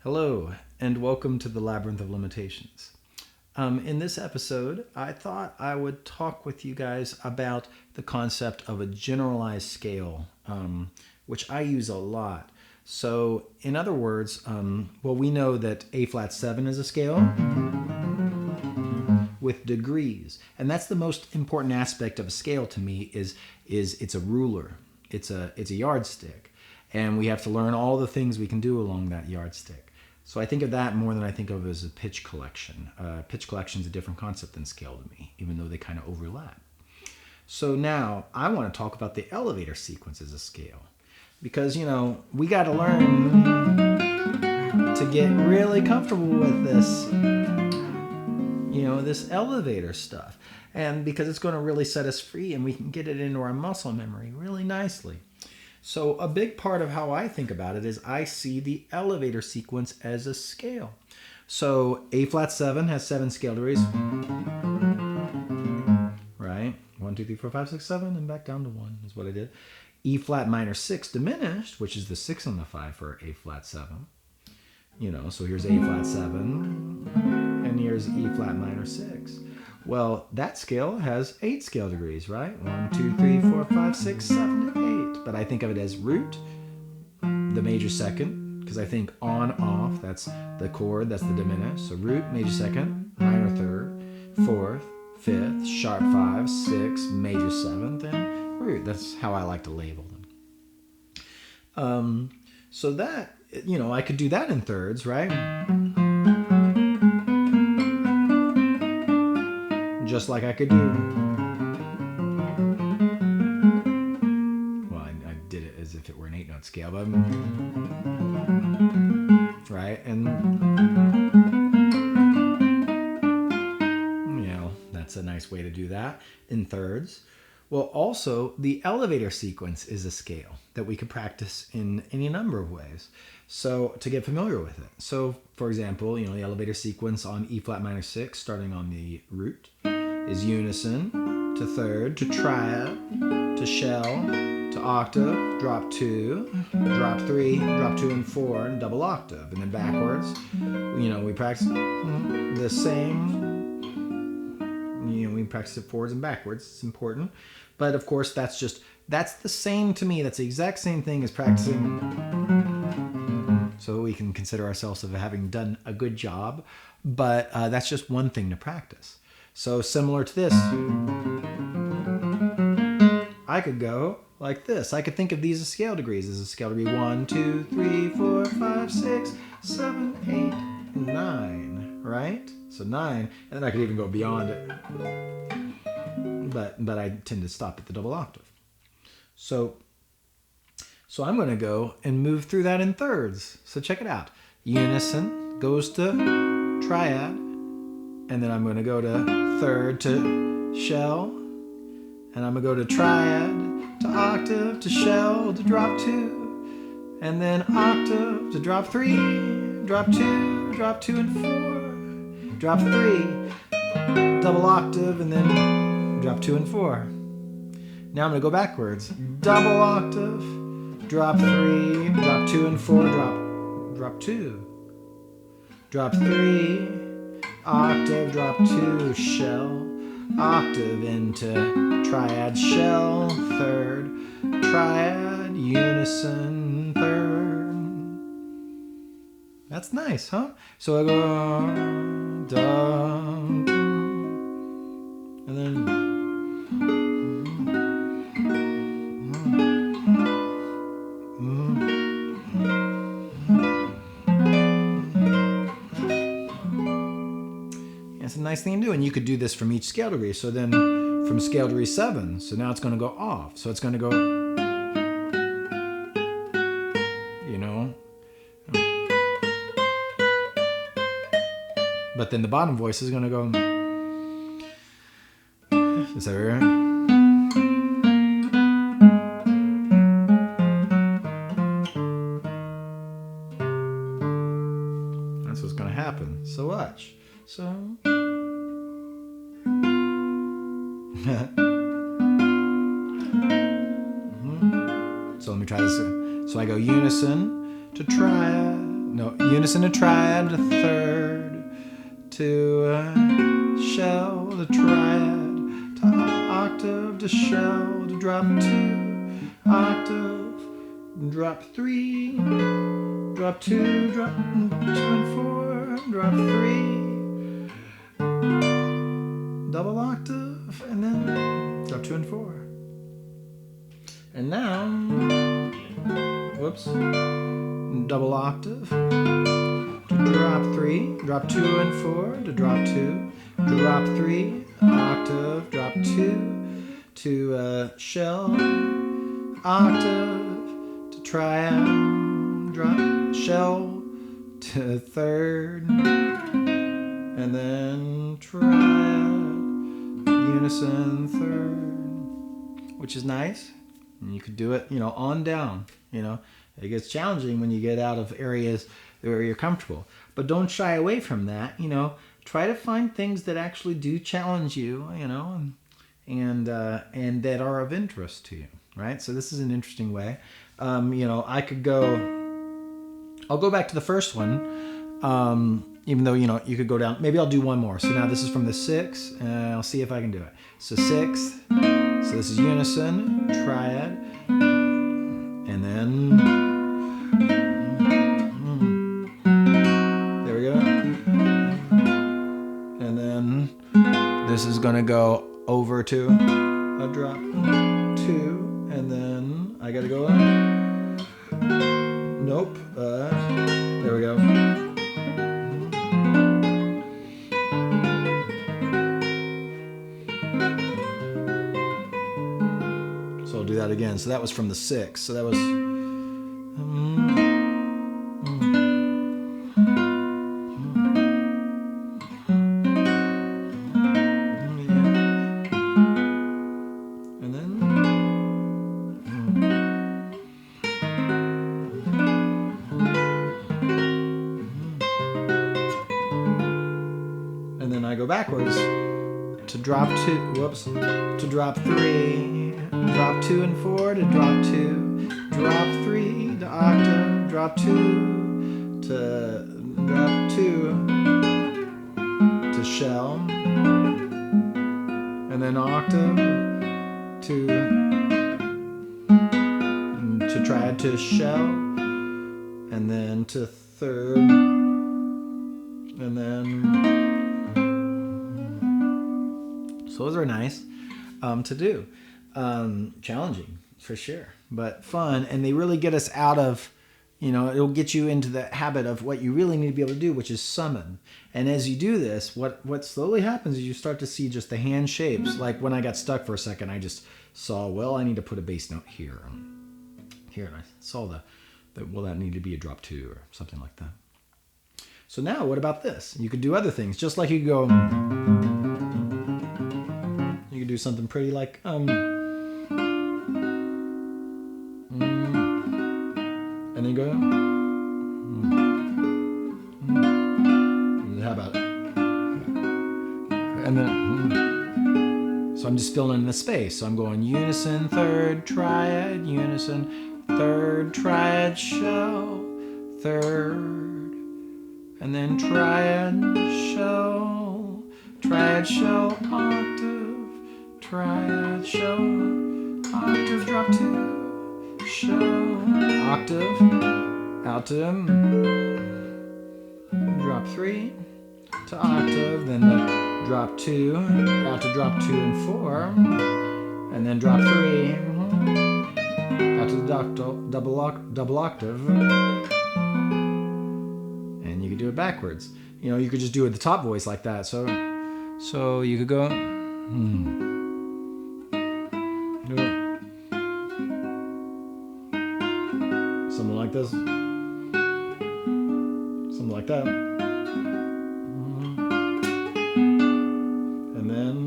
Hello, and welcome to the Labyrinth of Limitations. In this episode, I thought I would talk with you guys about the concept of a generalized scale, which I use a lot. So, in other words, we know that A flat 7 is a scale with degrees, and that's the most important aspect of a scale to me. Is it's a ruler, it's a yardstick, and we have to learn all the things we can do along that yardstick. So I think of that more than I think of as a pitch collection. Pitch collection is a different concept than scale to me, even though they kind of overlap. So now I want to talk about the elevator sequence as a scale. Because, we got to learn to get really comfortable with this, this elevator stuff. And because it's going to really set us free and we can get it into our muscle memory really nicely. So a big part of how I think about it is I see the elevator sequence as a scale. So A flat 7 has 7 scale degrees. Right? 1, 2, 3, 4, 5, 6, 7, and back down to 1 is what I did. E flat minor 6 diminished, which is the 6 and the 5 for A flat 7. So here's A flat 7, and here's E flat minor 6. Well, that scale has 8 scale degrees, right? 1, 2, 3, 4, 5, 6, 7, 8. But I think of it as root, the major second, because I think on, off, that's the chord, that's the diminished. So root, major second, minor third, fourth, fifth, sharp 5, 6, major seventh, and root. That's how I like to label them. So that, I could do that in thirds, right? Just like I could do. Well, I did it as if it were an 8-note scale, but right, and that's a nice way to do that in thirds. Well, also the elevator sequence is a scale that we could practice in any number of ways. So to get familiar with it. So for example, the elevator sequence on E flat minor 6, starting on the root, is unison to third, to triad, to shell, to octave, drop 2, drop 3, drop 2 and 4, and double octave. And then backwards, we practice the same. We practice it forwards and backwards. It's important. But of course, that's the same to me. That's the exact same thing as practicing. So we can consider ourselves of having done a good job. But that's just one thing to practice. So similar to this, I could go like this. I could think of these as scale degrees. This is scale degree 1, 2, 3, 4, 5, 6, 7, 8, 9, right? So 9, and then I could even go beyond it. But I tend to stop at the double octave. So I'm going to go and move through that in thirds. So check it out. Unison goes to triad, and then I'm going to go to third to shell, and I'm going to go to triad, to octave, to shell, to drop 2, and then octave, to drop 3, drop 2, drop 2 and 4, drop 3, double octave, and then drop 2 and 4. Now I'm going to go backwards. Double octave, drop 3, drop 2 and 4, drop 2, drop 3, octave, drop 2, shell, octave into triad, shell, third, triad, unison, third. That's nice, huh? So I go dum, and then it's a nice thing to do, and you could do this from each scale degree. So then from scale degree 7, so now it's going to go off. So it's going to go, but then the bottom voice is going to go, is that right? That's what's going to happen. So watch. So so let me try this. So I go unison to triad, no, unison to triad to third, to shell to triad, to octave to shell to drop 2, octave, drop 3, drop 2, drop 2 and 4, drop 3, double octave, and then drop 2 and 4. And now, whoops, double octave, to drop 3, drop 2 and 4, to drop 2, drop 3, octave, drop 2, to shell, octave, to triad, drop, shell, to third, and then triad, unison, third, which is nice. And you could do it, on down, It gets challenging when you get out of areas where you're comfortable. But don't shy away from that, Try to find things that actually do challenge you, and that are of interest to you, right? So this is an interesting way. I could I'll go back to the first one, even though, you could go down. Maybe I'll do one more. So now this is from the 6, and I'll see if I can do it. So 6, so this is unison, triad, and then, there we go. And then this is gonna go over to a drop 2, and then I gotta go, nope, there we go. So I'll do that again. So that was from the 6. So that was, and then, and then I go backwards to drop 2, whoops, to drop 3, drop 2 and 4, to drop 2, drop 3, to octave, drop 2, to drop 2, to shell, and then octave, to triad, to shell, and then to third, and then, so those are nice to do. Challenging for sure, but fun, and they really get us out of, it'll get you into the habit of what you really need to be able to do, which is summon. And as you do this, what slowly happens is you start to see just the hand shapes. Like when I got stuck for a second, I just saw, well, I need to put a bass note here, and I saw that needed to be a drop 2 or something like that. So now what about this? You could do other things, just like you could do something pretty like, and then go, how about it? And then, so I'm just filling in the space. So I'm going unison, third, triad, unison, third, triad, shell, third, and then triad, shell, octave, triad, shell, octave, drop 2, shell, octave, alto, drop 3, to octave, then the drop 2, alto, drop 2 and 4, and then drop 3, alto, double octave, and you could do it backwards. You could just do it the top voice like that. So you could go, something like this, something like that, and then,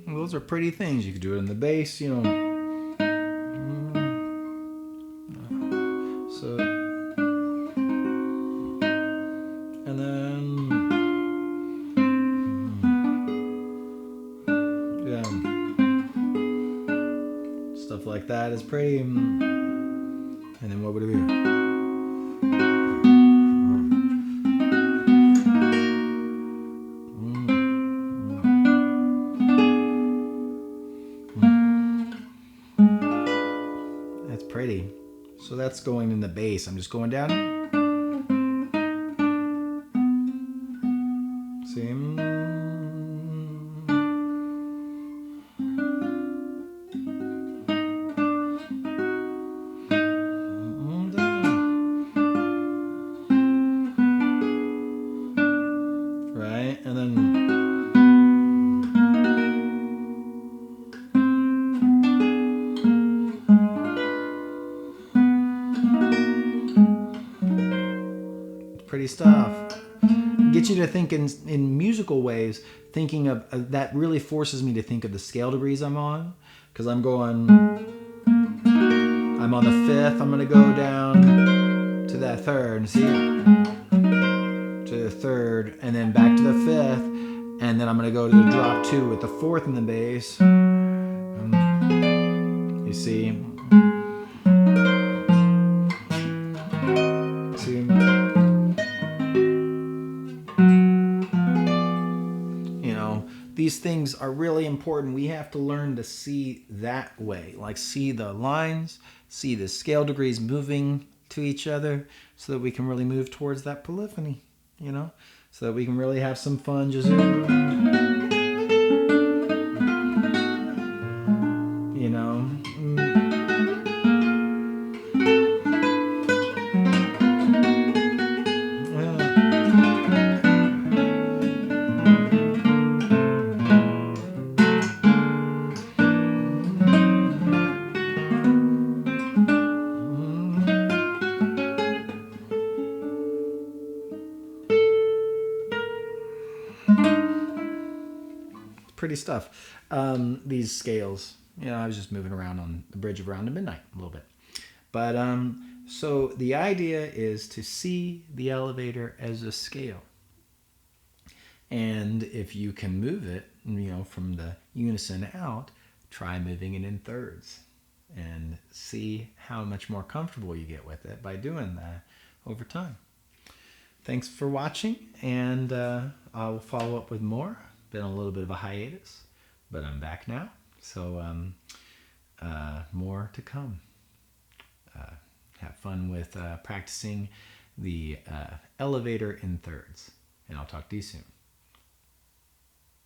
those are pretty things. You could do it in the bass, side is pretty. And then what would it be? That's pretty. So that's going in the bass. I'm just going down. See? Right? And then pretty stuff. Get you to think in musical ways, thinking of that really forces me to think of the scale degrees I'm on. Because I'm on the fifth, I'm going to go down to that third, see? To the third, and then back to the fifth, and then I'm going to go to the drop two with the fourth in the bass. You see? These things are really important. We have to learn to see that way, like see the lines, see the scale degrees moving to each other so that we can really move towards that polyphony, so that we can really have some fun. Just, pretty stuff. These scales, I was just moving around on the bridge of Round to Midnight a little bit. But so the idea is to see the elevator as a scale. And if you can move it, from the unison out, try moving it in thirds and see how much more comfortable you get with it by doing that over time. Thanks for watching, and I'll follow up with more. Been a little bit of a hiatus, but I'm back now, so more to come. Have fun with practicing the elevator in thirds, and I'll talk to you soon.